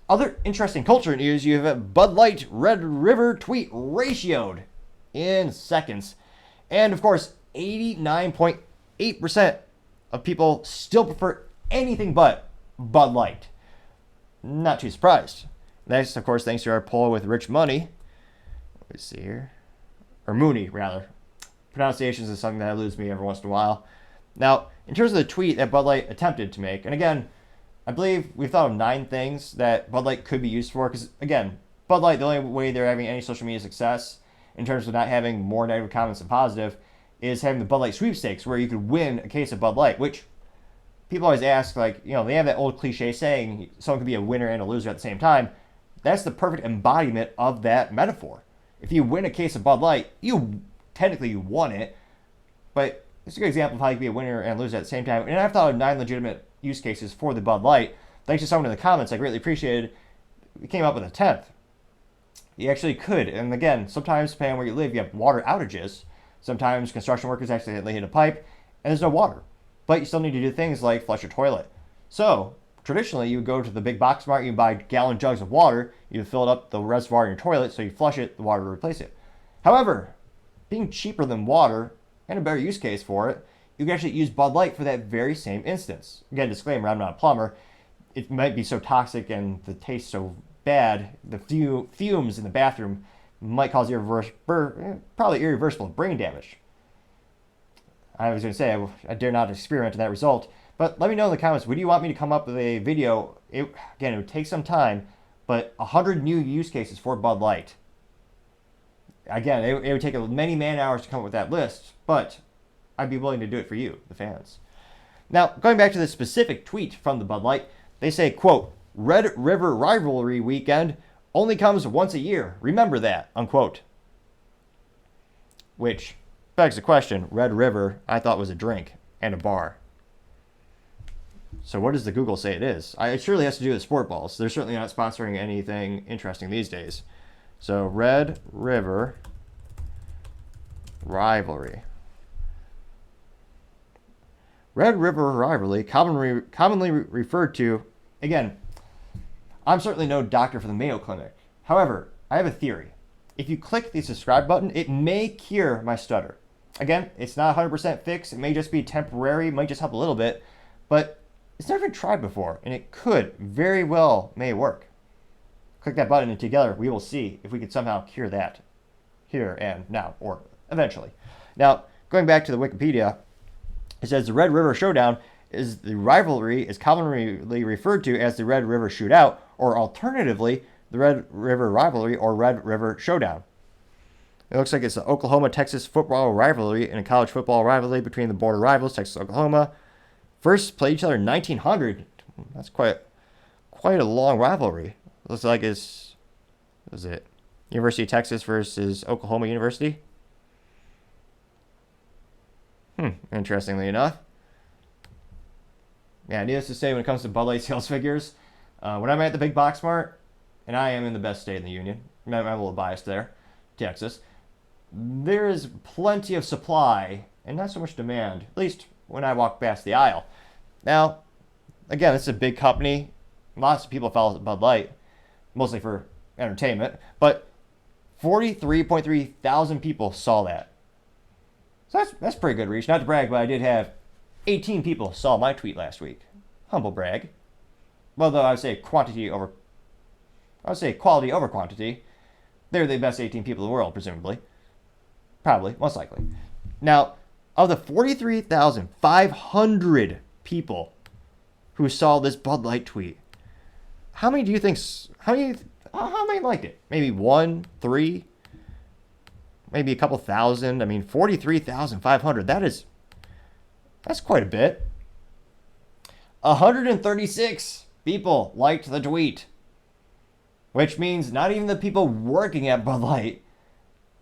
Other interesting culture news, you have Bud Light Red River tweet ratioed in seconds. And of course, 89.8% of people still prefer anything but Bud Light. Not too surprised. That's, of course, thanks to our poll with Rich Money. Let's see here. Or Mooney, rather. Pronunciations is something that eludes me every once in a while. Now, in terms of the tweet that Bud Light attempted to make, and again, I believe we've thought of 9 things that Bud Light could be used for, because, again, Bud Light, the only way they're having any social media success in terms of not having more negative comments than positive is having the Bud Light sweepstakes, where you could win a case of Bud Light, which people always ask, like, you know, they have that old cliche saying someone can be a winner and a loser at the same time. That's the perfect embodiment of that metaphor. If you win a case of Bud Light, you technically won it, but it's a good example of how you can be a winner and loser at the same time. And I've thought of 9 legitimate use cases for the Bud Light. Thanks to someone in the comments, I greatly appreciated. We came up with a 10th. You actually could, and again, sometimes depending on where you live, you have water outages. Sometimes construction workers accidentally hit a pipe, and there's no water. But you still need to do things like flush your toilet. So, traditionally, you would go to the big box mart, you buy gallon jugs of water, you fill up the reservoir in your toilet, so you flush it, the water will replace it. However, being cheaper than water, and a better use case for it, you can actually use Bud Light for that very same instance. Again, disclaimer, I'm not a plumber. It might be so toxic and the taste so bad, the fumes in the bathroom might cause probably irreversible brain damage. I was going to say, I dare not experiment in that result. But let me know in the comments, would you want me to come up with a video? Again, it would take some time, but 100 new use cases for Bud Light. Again, it would take many man hours to come up with that list, but I'd be willing to do it for you, the fans. Now, going back to the specific tweet from the Bud Light, they say, quote, Red River Rivalry Weekend only comes once a year. Remember that, unquote. Which begs the question, Red River, I thought was a drink and a bar. So what does the Google say it is? It surely has to do with sport balls. They're certainly not sponsoring anything interesting these days. So Red River Rivalry. Red River Rivalry, commonly referred to, again, I'm certainly no doctor for the Mayo Clinic. However, I have a theory. If you click the subscribe button, it may cure my stutter. Again, it's not 100% fixed. It may just be temporary. It might just help a little bit. But it's never been tried before, and it could very well may work. Click that button, and together we will see if we can somehow cure that here and now, or eventually. Now, going back to the Wikipedia, it says the Red River Showdown is the rivalry is commonly referred to as the Red River Shootout, or alternatively, the Red River Rivalry or Red River Showdown. It looks like it's the Oklahoma-Texas football rivalry and a college football rivalry between the border rivals, Texas and Oklahoma. First played each other in 1900. That's quite a long rivalry. Looks like is it University of Texas versus Oklahoma University? Interestingly enough. Yeah, needless to say, when it comes to Bud Light sales figures, when I'm at the big box mart, and I am in the best state in the union, I'm a little biased there, Texas, there is plenty of supply and not so much demand, at least when I walk past the aisle. Now, again, this is a big company. Lots of people follow Bud Light, mostly for entertainment, but 43.3 thousand people saw that. So that's pretty good reach. Not to brag, but I did have 18 people saw my tweet last week. Humble brag. Well, though I would say quality over quantity. They're the best 18 people in the world, presumably. Probably, most likely. Now, of the 43,500 people who saw this Bud Light tweet, how many liked it? Maybe 1, 3, maybe a couple thousand. I mean, 43,500. That's quite a bit. 136 people liked the tweet, which means not even the people working at Bud Light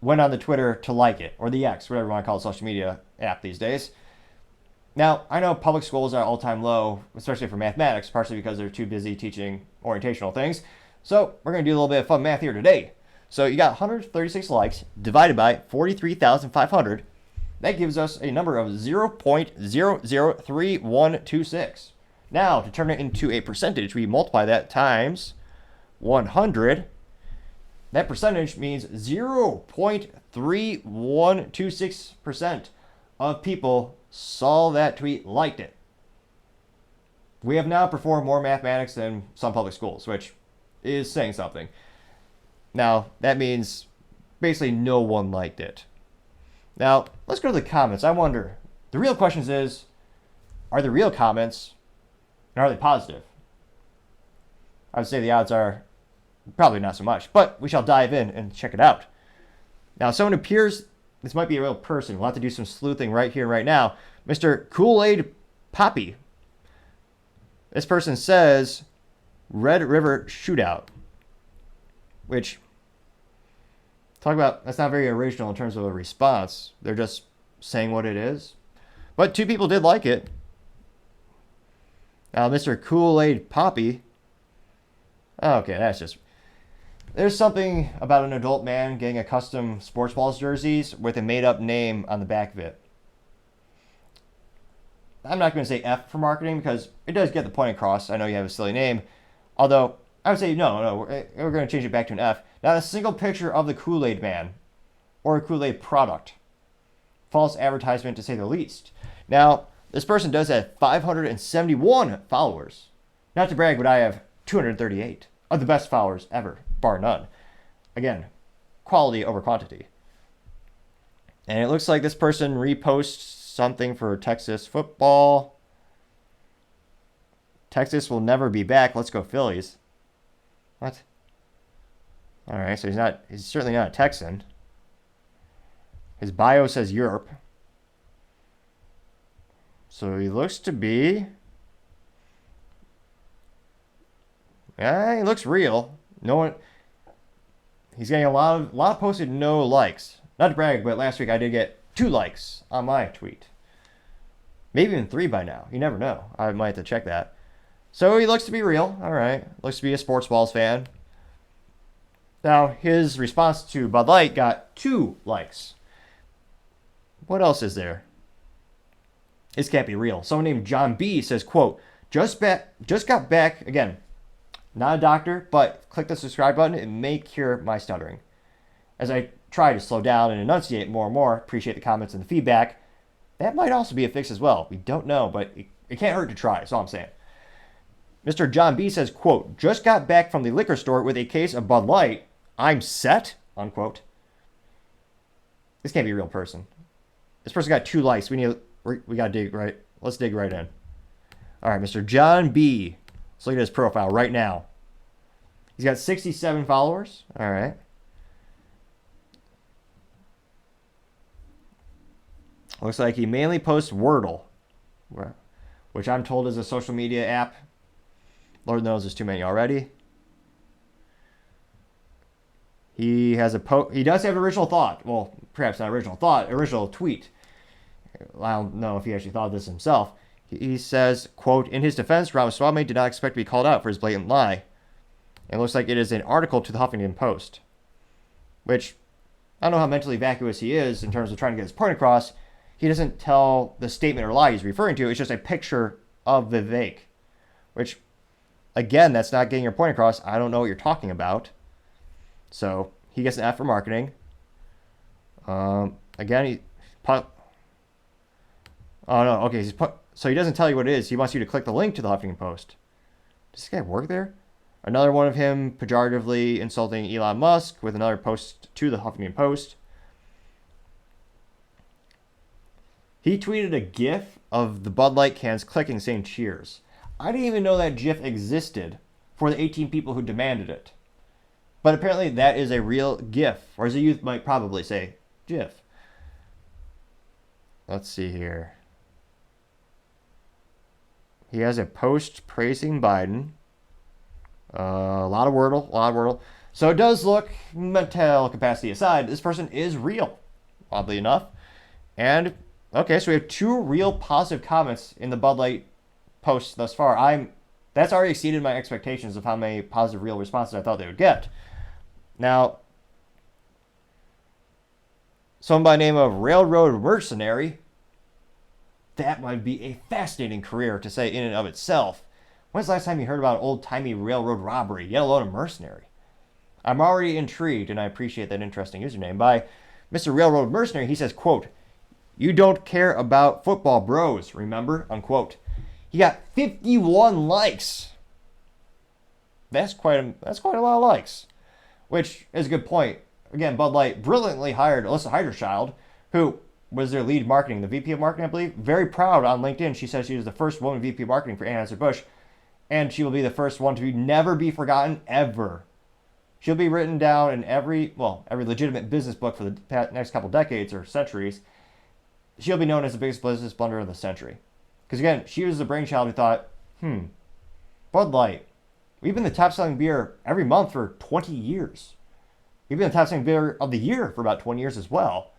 went on the Twitter to like it, or the X, whatever you want to call it, social media app these days. Now, I know public schools are all-time low, especially for mathematics, partially because they're too busy teaching orientational things. So we're going to do a little bit of fun math here today. So you got 136 likes divided by 43,500. That gives us a number of 0.003126. Now, to turn it into a percentage, we multiply that times 100, that percentage means 0.3126% of people saw that tweet, liked it. We have now performed more mathematics than some public schools, which is saying something. Now, that means basically no one liked it. Now, let's go to the comments. I wonder, the real question is, are the real comments, and are they positive? I would say the odds are probably not so much, but we shall dive in and check it out. Now, someone who appears, this might be a real person. We'll have to do some sleuthing right here and right now. Mr. Kool-Aid Poppy. This person says, Red River Shootout, which, talk about, that's not very original in terms of a response. They're just saying what it is. But 2 people did like it. Now, Mr. Kool-Aid Poppy. Okay, that's just... There's something about an adult man getting a custom sports balls jerseys with a made-up name on the back of it. I'm not going to say F for marketing because it does get the point across. I know you have a silly name. Although, I would say no, we're going to change it back to an F. Not a single picture of the Kool-Aid man or a Kool-Aid product. False advertisement to say the least. Now, this person does have 571 followers. Not to brag, but I have 238 of the best followers ever, bar none. Again, quality over quantity. And it looks like this person reposts something for Texas football. Texas will never be back. Let's go Phillies. What? All right, so he's certainly not a Texan. His bio says Europe. So he looks to be... Yeah, he looks real. No one... He's getting a lot of posted no likes. Not to brag, but last week I did get 2 likes on my tweet. Maybe even 3 by now. You never know. I might have to check that. So he looks to be real. All right. Looks to be a sports balls fan. Now, his response to Bud Light got 2 likes. What else is there? This can't be real. Someone named John B says, quote, just got back, again, not a doctor, but click the subscribe button. It may cure my stuttering. As I try to slow down and enunciate more and more, appreciate the comments and the feedback. That might also be a fix as well. We don't know, but it can't hurt to try. That's all I'm saying. Mr. John B says, quote, just got back from the liquor store with a case of Bud Light. I'm set, unquote. This can't be a real person. This person got 2 likes. We got to dig right. Let's dig right in. All right, Mr. John B. Let's look at his profile right now. He's got 67 followers. All right. Looks like he mainly posts Wordle, which I'm told is a social media app. Lord knows there's too many already. He has he does have original thought. Well, perhaps not original thought, original tweet. I don't know if he actually thought of this himself. He says, quote, in his defense, Ramaswamy did not expect to be called out for his blatant lie. It looks like it is an article to the Huffington Post, which I don't know how mentally vacuous he is in terms of trying to get his point across. He doesn't tell the statement or lie he's referring to. It's just a picture of Vivek, which, again, that's not getting your point across. I don't know what you're talking about. So he gets an F for marketing. Again, oh no, okay. So he doesn't tell you what it is. He wants you to click the link to the Huffington Post. Does this guy work there? Another one of him pejoratively insulting Elon Musk with another post to the Huffington Post. He tweeted a GIF of the Bud Light cans clicking saying cheers. I didn't even know that GIF existed for the 18 people who demanded it. But apparently that is a real GIF, or as the youth might probably say, GIF. Let's see here. He has a post praising Biden. A lot of Wordle. So it does look, mental capacity aside, this person is real, oddly enough. And, okay, so we have 2 real positive comments in the Bud Light post thus far. That's already exceeded my expectations of how many positive real responses I thought they would get. Now, someone by the name of Railroad Mercenary, that might be a fascinating career to say in and of itself. When's the last time you heard about an old-timey railroad robbery, yet alone a mercenary? I'm already intrigued, and I appreciate that interesting username. By Mr. Railroad Mercenary, he says, quote, "You don't care about football bros, remember?" Unquote. He got 51 likes. That's quite a lot of likes, which is a good point. Again, Bud Light brilliantly hired Alyssa Heiderchild, who was their lead marketing, the VP of marketing, I believe. Very proud on LinkedIn. She says she was the first woman VP of marketing for Anheuser-Busch, and she will be the first one to never be forgotten ever. She'll be written down in every legitimate business book for the next couple decades or centuries. She'll be known as the biggest business blunder of the century. Because again, she was the brainchild who thought, Bud Light, we've been the top-selling beer every month for 20 years. We've been the top-selling beer of the year for about 20 years as well.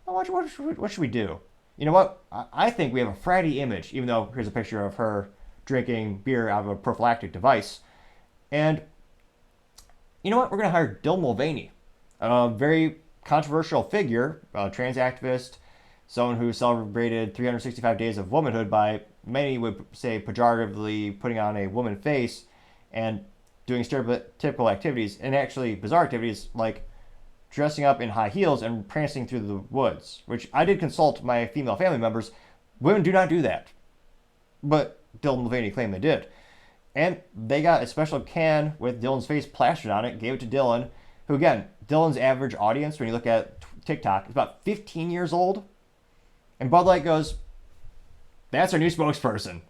What should we do? You know what? I think we have a fratty image, even though here's a picture of her drinking beer out of a prophylactic device. And you know what? We're going to hire Dylan Mulvaney, a very controversial figure, a trans activist, someone who celebrated 365 days of womanhood by, many would say, pejoratively putting on a woman face and doing stereotypical activities, and actually bizarre activities like dressing up in high heels and prancing through the woods, which I did consult my female family members. Women do not do that. But Dylan Mulvaney claimed they did. And they got a special can with Dylan's face plastered on it, gave it to Dylan, who, again, Dylan's average audience, when you look at TikTok, is about 15 years old. And Bud Light goes, "That's our new spokesperson."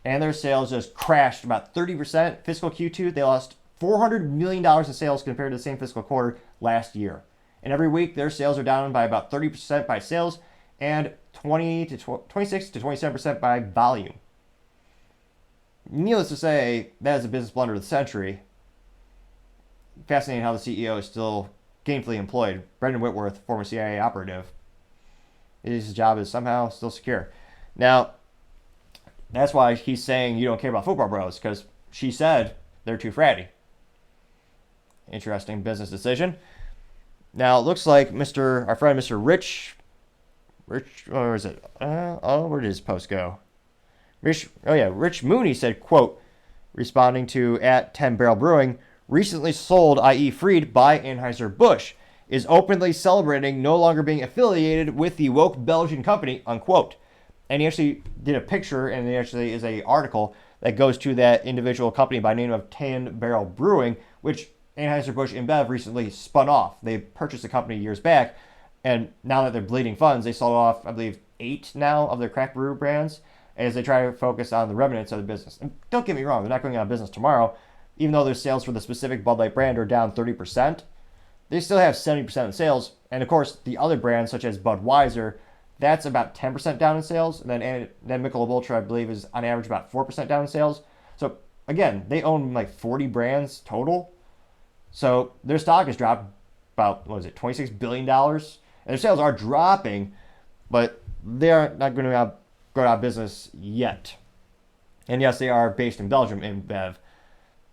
And their sales just crashed about 30%. Fiscal Q2, they lost $400 million in sales compared to the same fiscal quarter last year. And every week, their sales are down by about 30% by sales and 26 to 27% by volume. Needless to say, that is a business blunder of the century. Fascinating how the CEO is still gainfully employed. Brendan Whitworth, former CIA operative. His job is somehow still secure. Now, that's why he's saying you don't care about football bros, because she said they're too fratty. Interesting business decision. Now, it looks like our friend Mr. Rich, where is it? Where did his post go? Rich Mooney said, quote, responding to at 10 Barrel Brewing, recently sold, i.e. freed by Anheuser-Busch, is openly celebrating no longer being affiliated with the woke Belgian company, unquote. And he actually did a picture, and there actually is an article that goes to that individual company by name of 10 Barrel Brewing, which Anheuser-Busch InBev recently spun off. They purchased the company years back, and now that they're bleeding funds, they sold off, I believe, 8 now of their craft brew brands as they try to focus on the remnants of the business. And don't get me wrong, they're not going out of business tomorrow. Even though their sales for the specific Bud Light brand are down 30%, they still have 70% of sales. And of course, the other brands, such as Budweiser, that's about 10% down in sales. And then Michelob Ultra, I believe, is on average about 4% down in sales. So again, they own like 40 brands total. So their stock has dropped about, $26 billion? And their sales are dropping, but they are not going to go out of business yet. And yes, they are based in Belgium, in Bev.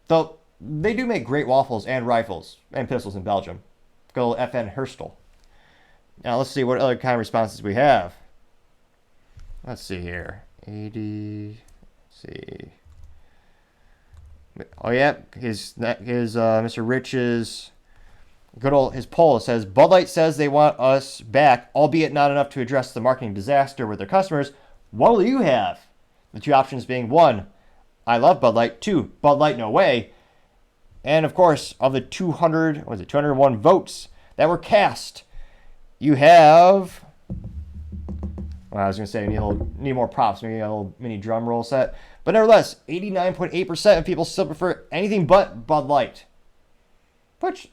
Though they do make great waffles and rifles and pistols in Belgium. Go FN Herstal. Now let's see what other kind of responses we have. Let's see here. 80. Let's see. Oh yeah, his Mr. Rich's his poll says Bud Light says they want us back, albeit not enough to address the marketing disaster with their customers. What will you have? The two options being 1, I love Bud Light. 2, Bud Light no way. And of course, of the 201 votes that were cast, you have, well, I was going to say need more props, maybe a little mini drum roll set. But nevertheless, 89.8% of people still prefer anything but Bud Light, which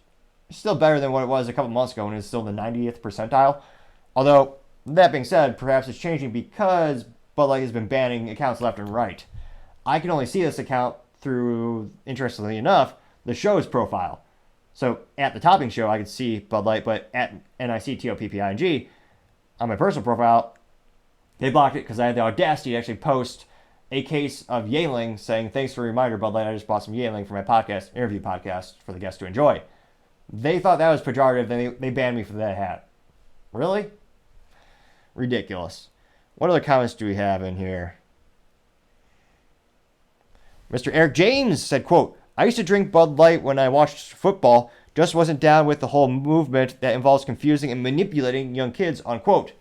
is still better than what it was a couple months ago when it was still in the 90th percentile. Although, that being said, perhaps it's changing because Bud Light has been banning accounts left and right. I can only see this account through, interestingly enough, the show's profile. So at the topping show, I could see Bud Light, but at NICTOPPING, on my personal profile, they blocked it because I had the audacity to actually post a case of Yangling saying, thanks for a reminder, Bud Light, I just bought some Yangling for my interview podcast for the guests to enjoy. They thought that was pejorative, and they banned me for that hat. Really? Ridiculous. What other comments do we have in here? Mr. Eric James said, quote, I used to drink Bud Light when I watched football. Just wasn't down with the whole movement that involves confusing and manipulating young kids, unquote.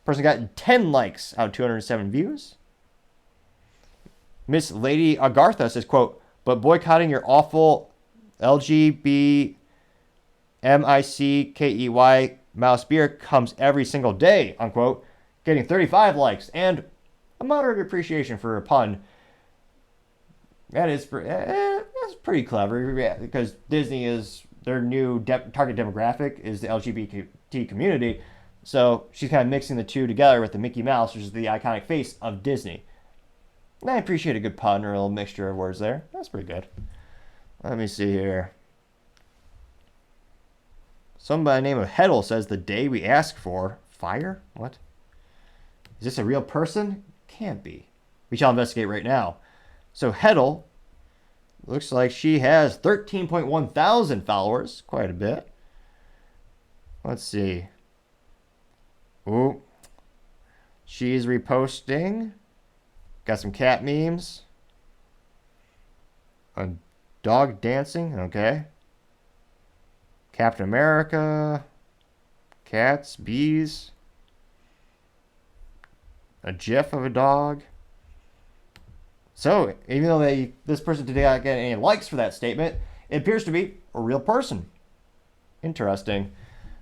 Person got 10 likes out of 207 views. Miss Lady Agartha says, quote, but boycotting your awful LGBTMICKEY mouse beer comes every single day, unquote. Getting 35 likes and a moderate appreciation for a pun. That's pretty clever because Disney is their new target demographic is the LGBT community. So she's kind of mixing the two together with the Mickey Mouse, which is the iconic face of Disney. And I appreciate a good pun or a little mixture of words there. That's pretty good. Let me see here. Someone by the name of Heddle says the day we ask for fire? What? Is this a real person? Can't be. We shall investigate right now. So Heddle looks like she has 13.1 thousand followers. Quite a bit. Let's see. Ooh. She's reposting. Got some cat memes. A dog dancing. Okay. Captain America. Cats. Bees. A gif of a dog. So, even though this person did not get any likes for that statement, it appears to be a real person. Interesting.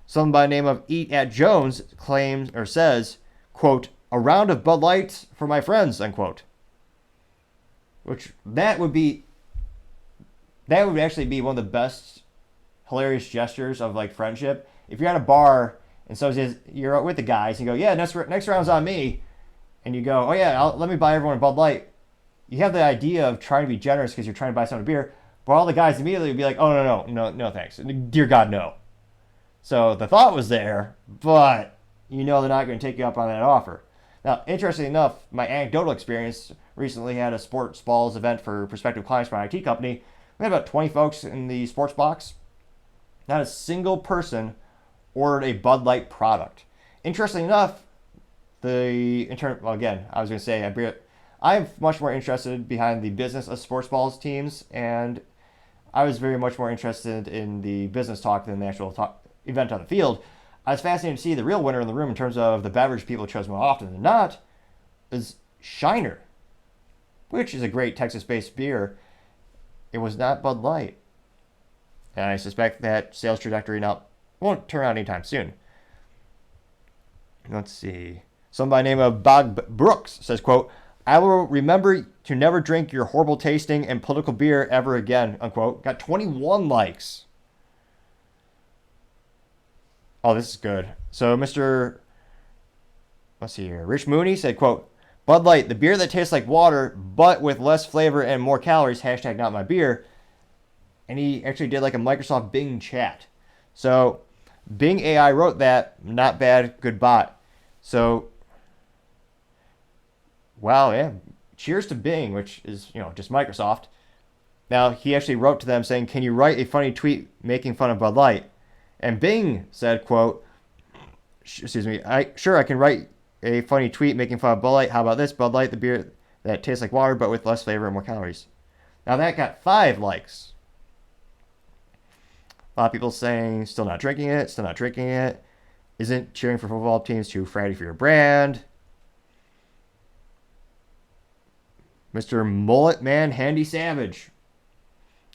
Someone by the name of Eat at Jones claims or says, quote, a round of Bud Light for my friends, unquote. Which that would actually be one of the best hilarious gestures of like friendship. If you're at a bar and so you're with the guys and you go, yeah, next round's on me, and you go, oh yeah, let me buy everyone a Bud Light. You have the idea of trying to be generous because you're trying to buy someone a beer, but all the guys immediately would be like, oh, no, thanks. Dear God, no. So the thought was there, but you know they're not going to take you up on that offer. Now, interestingly enough, my anecdotal experience recently had a sports balls event for prospective clients for my IT company. We had about 20 folks in the sports box. Not a single person ordered a Bud Light product. Interestingly enough, I'm much more interested behind the business of sports balls teams, and I was very much more interested in the business talk than the actual event on the field. I was fascinated to see the real winner in the room in terms of the beverage people chose more often than not is Shiner, which is a great Texas-based beer. It was not Bud Light. And I suspect that sales trajectory now won't turn out anytime soon. Let's see. Someone by the name of Bob Brooks says, quote, I will remember to never drink your horrible tasting and political beer ever again, unquote. Got 21 likes. Oh, this is good. So let's see here. Rich Mooney said, quote, Bud Light, the beer that tastes like water, but with less flavor and more calories, hashtag not my beer. And he actually did like a Microsoft Bing chat. So Bing AI wrote that, not bad, good bot. So, wow, yeah. Cheers to Bing, which is, just Microsoft. Now, he actually wrote to them saying, can you write a funny tweet making fun of Bud Light? And Bing said, quote, I can write a funny tweet making fun of Bud Light. How about this? Bud Light, the beer that tastes like water, but with less flavor and more calories. Now, that got 5 likes. A lot of people saying, still not drinking it. Isn't cheering for football teams too fratty for your brand? Mr. Mullet Man Handy Savage.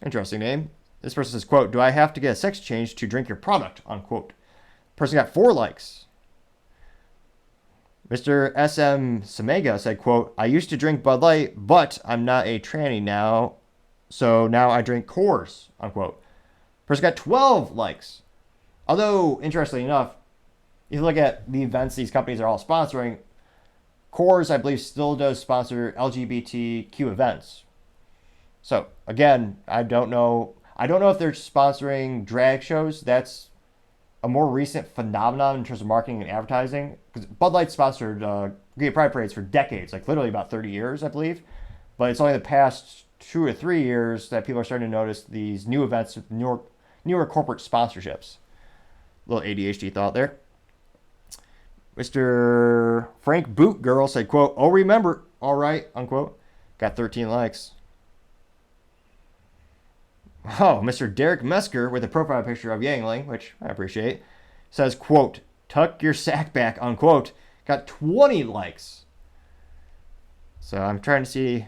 Interesting name. This person says, quote, do I have to get a sex change to drink your product, unquote. Person got 4 likes. Mr. SM Samega said, quote, I used to drink Bud Light, but I'm not a tranny now, so now I drink Coors, unquote. Person got 12 likes. Although, interestingly enough, if you look at the events these companies are all sponsoring, Coors, I believe, still does sponsor LGBTQ events. So, again, I don't know if they're sponsoring drag shows. That's a more recent phenomenon in terms of marketing and advertising. Because Bud Light sponsored gay pride parades for decades, like literally about 30 years, I believe. But it's only the past 2 or 3 years that people are starting to notice these new events with newer corporate sponsorships. A little ADHD thought there. Mr. Frank Boot Girl said, quote, oh, remember, all right, unquote. Got 13 likes. Oh, Mr. Derek Mesker with a profile picture of Yangling, which I appreciate, says, quote, tuck your sack back, unquote. Got 20 likes. So I'm trying to see.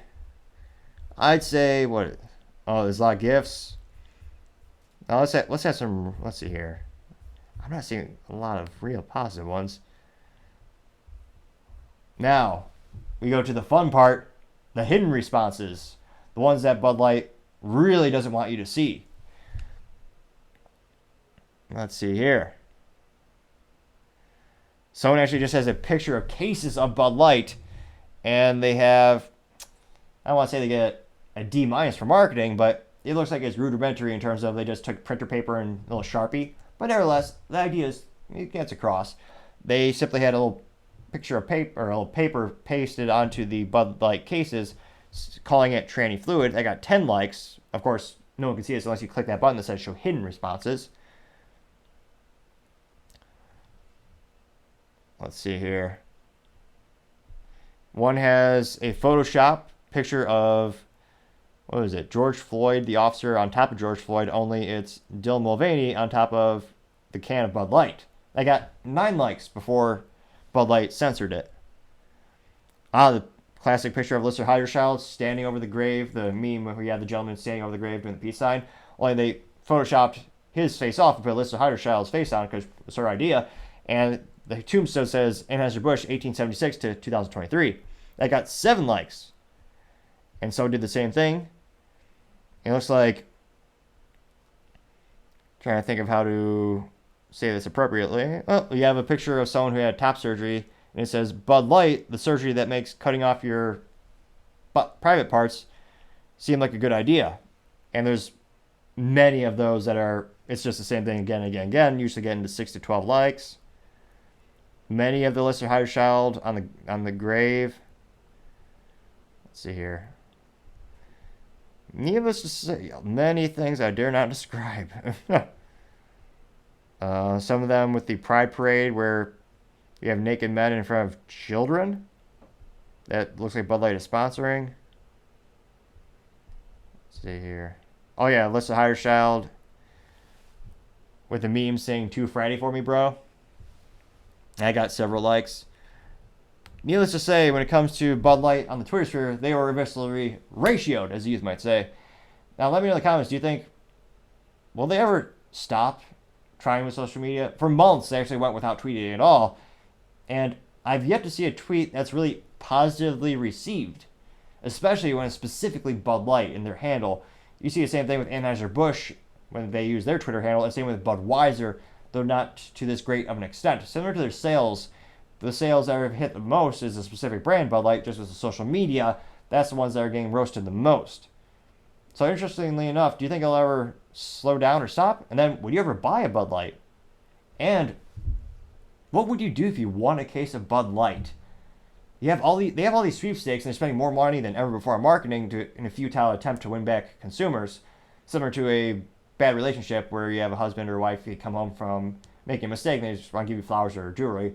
I'd say, what? Oh, there's a lot of gifts. Now let's have some, let's see here. I'm not seeing a lot of real positive ones. Now, we go to the fun part, the hidden responses. The ones that Bud Light really doesn't want you to see. Let's see here. Someone actually just has a picture of cases of Bud Light, and they have, I don't want to say they get a D- for marketing, but it looks like it's rudimentary in terms of they just took printer paper and a little Sharpie. But nevertheless, the idea is, it gets across. They simply had a little picture of paper, or a little paper pasted onto the Bud Light cases, calling it tranny fluid. They got 10 likes. Of course, no one can see this unless you click that button that says show hidden responses. Let's see here. One has a Photoshop picture of, what is it, George Floyd, the officer, on top of George Floyd, only it's Dylan Mulvaney on top of the can of Bud Light. They got 9 likes before Bud Light censored it. The classic picture of Lister Heiderchild standing over the grave, the meme where you had the gentleman standing over the grave doing the peace sign. Only they photoshopped his face off and put Lister Heiderchild's face on because it's her idea. And the tombstone says Anheuser-Busch 1876 to 2023. That got 7 likes. And so did the same thing. It looks like, trying to think of how to say this appropriately. Well, you have a picture of someone who had top surgery, and it says Bud Light, the surgery that makes cutting off your private parts seem like a good idea. And there's many of those that are, it's just the same thing again and again and again, usually getting to 6 to 12 likes. Many of the Lister Heiderchild on the grave. Let's see here. Needless to say, many things I dare not describe. Some of them with the Pride Parade where you have naked men in front of children. That looks like Bud Light is sponsoring. Let's see here. Oh yeah, Lister Heiderchild with the meme saying too fratty for me, bro. I got several likes. Needless to say, when it comes to Bud Light on the Twitter sphere, they were reversely ratioed, as the youth might say. Now, let me know in the comments, do you think, will they ever stop trying with social media? For months, they actually went without tweeting at all. And I've yet to see a tweet that's really positively received, especially when it's specifically Bud Light in their handle. You see the same thing with Anheuser-Busch when they use their Twitter handle, and same with Budweiser, though not to this great of an extent. Similar to their sales, the sales that have hit the most is a specific brand, Bud Light, just with the social media. That's the ones that are getting roasted the most. So interestingly enough, do you think it'll ever slow down or stop? And then, would you ever buy a Bud Light? And what would you do if you won a case of Bud Light? They have all these sweepstakes, and they're spending more money than ever before on marketing in a futile attempt to win back consumers, similar to a bad relationship where you have a husband or wife, you come home from making a mistake, and they just want to give you flowers or jewelry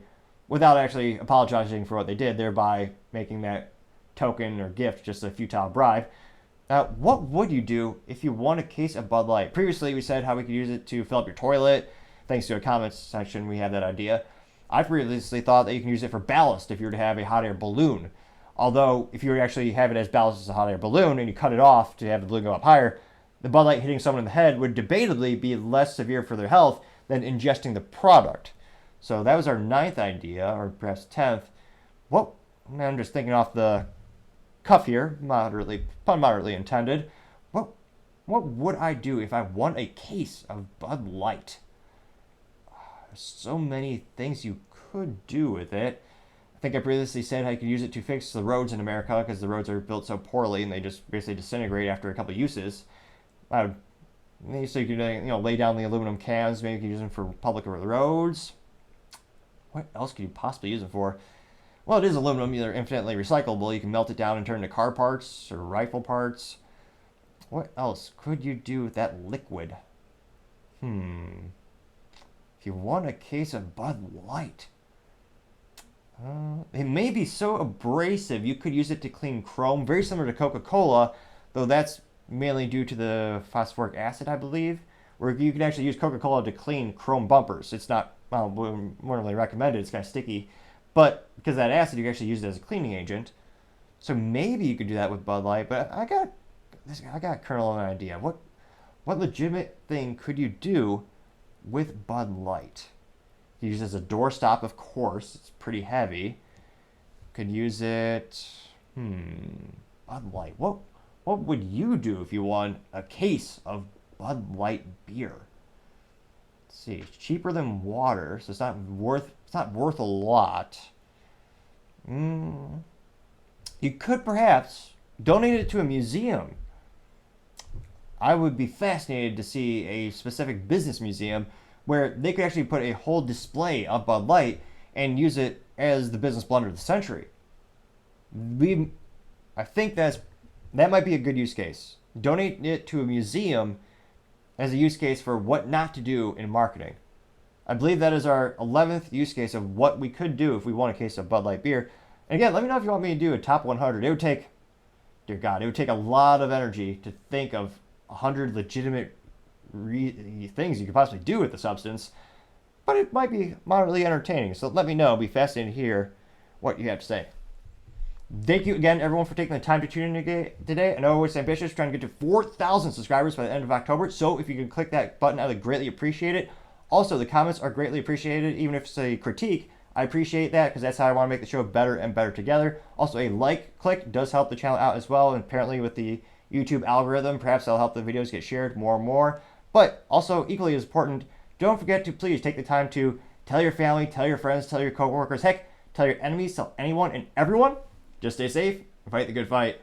without actually apologizing for what they did, thereby making that token or gift just a futile bribe. What would you do if you won a case of Bud Light? Previously, we said how we could use it to fill up your toilet. Thanks to a comments section, we had that idea. I previously thought that you can use it for ballast if you were to have a hot air balloon. Although, if you were to actually have it as ballast as a hot air balloon and you cut it off to have the balloon go up higher, the Bud Light hitting someone in the head would debatably be less severe for their health than ingesting the product. So that was our 9th idea, or perhaps 10th. I'm just thinking off the cuff here, pun moderately intended. What would I do if I won a case of Bud Light? There's so many things you could do with it. I think I previously said I could use it to fix the roads in America because the roads are built so poorly and they just basically disintegrate after a couple of uses. So you could lay down the aluminum cans. Maybe you could use them for public roads. What else could you possibly use it for? Well, it is aluminum. They're infinitely recyclable. You can melt it down and turn it into car parts or rifle parts. What else could you do with that liquid? If you want a case of Bud Light, it may be so abrasive you could use it to clean chrome, very similar to Coca-Cola, though that's mainly due to the phosphoric acid, I believe, where you can actually use Coca-Cola to clean chrome bumpers. It's not, well, wouldn't really recommend it. It's kind of sticky. But because of that acid, you can actually use it as a cleaning agent. So maybe you could do that with Bud Light. But I got Colonel an idea. What legitimate thing could you do with Bud Light? You use it as a doorstop, of course. It's pretty heavy. Could use it. Bud Light. What would you do if you won a case of Bud Light beer? Let's see. It's cheaper than water, so it's not worth a lot. You could perhaps donate it to a museum. I would be fascinated to see a specific business museum where they could actually put a whole display of Bud Light and use it as the business blunder of the century. I think that might be a good use case. Donate it to a museum as a use case for what not to do in marketing. I believe that is our 11th use case of what we could do if we won a case of Bud Light beer. And again, let me know if you want me to do a top 100. It would take, dear God, it would take a lot of energy to think of 100 legitimate things you could possibly do with the substance, but it might be moderately entertaining. So let me know. It'll be fascinating to hear what you have to say. Thank you again, everyone, for taking the time to tune in today. I know it's ambitious, trying to get to 4,000 subscribers by the end of October. So if you can click that button, I would greatly appreciate it. Also, the comments are greatly appreciated, even if it's a critique. I appreciate that because that's how I want to make the show better and better together. Also, a like click does help the channel out as well. And apparently with the YouTube algorithm, perhaps that'll help the videos get shared more and more. But also, equally as important, don't forget to please take the time to tell your family, tell your friends, tell your coworkers, heck, tell your enemies, tell anyone and everyone. Just stay safe and fight the good fight.